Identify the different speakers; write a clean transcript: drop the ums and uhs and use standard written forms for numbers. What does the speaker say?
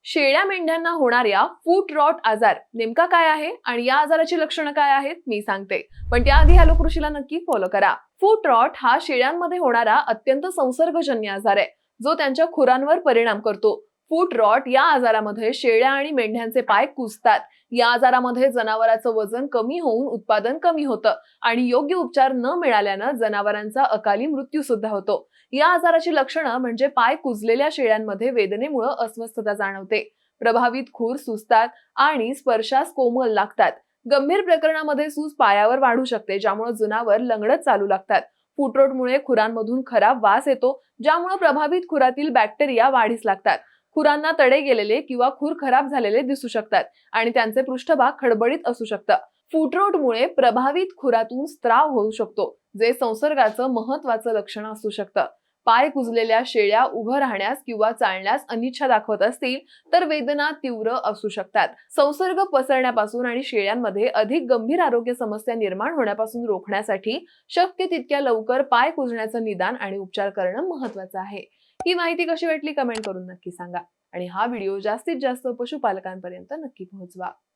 Speaker 1: शेळ्या मेंढ्यांना होणाऱ्या फूट रॉट आजार नेमका काय आहे आणि या आजाराची लक्षणं काय आहेत मी सांगते. पण त्याआधी हॅलो कृषीला नक्की फॉलो करा. फूट रॉट हा शेळ्यांमध्ये होणारा अत्यंत संसर्गजन्य आजार आहे, जो त्यांच्या खुरांवर परिणाम करतो. फूट रॉट या आजारामध्ये शेळ्या आणि मेंढ्यांचे पाय कुजतात. या आजारामध्ये जनावरांचं वजन कमी होऊन उत्पादन कमी होतं आणि योग्य उपचार न मिळाल्यानं जनावरांचा अकाली मृत्यू सुद्धा होतो. या आजाराची लक्षणं म्हणजे पाय कुजलेल्या शेळ्यांमध्ये वेदनेमुळे अस्वस्थता जाणवते, प्रभावित खूर सुजतात आणि स्पर्शास कोमल लागतात. गंभीर प्रकरणामध्ये सूज पायावर वाढू शकते, ज्यामुळे जनावर लंगडत चालू लागतात. फुटरोटमुळे खुरांमधून खराब वास येतो, ज्यामुळे प्रभावित खुरातील बॅक्टेरिया वाढीस लागतात. खुरांना तडे गेलेले किंवा खूर खराब झालेले दिसू शकतात आणि त्यांचे पृष्ठभाग खडबडीत असू शकतं. फुटरोटमुळे प्रभावित खुरातून स्त्राव होऊ शकतो, जे संसर्गाचं महत्वाचं लक्षण असू शकतं. पाय कुजलेल्या शेळ्या उभं राहण्यास किंवा चालण्यास अनिच्छा दाखवत असतील तर वेदना तीव्र असू शकतात. संसर्ग पसरण्यापासून आणि शेळ्यांमध्ये अधिक गंभीर आरोग्य समस्या निर्माण होण्यापासून रोखण्यासाठी शक्य तितक्या लवकर पाय कुजण्याचं निदान आणि उपचार करणं महत्वाचं आहे. ही माहिती कशी वाटली कमेंट करून नक्की सांगा आणि हा व्हिडिओ जास्तीत जास्त पशुपालकांपर्यंत नक्की पोहोचवा.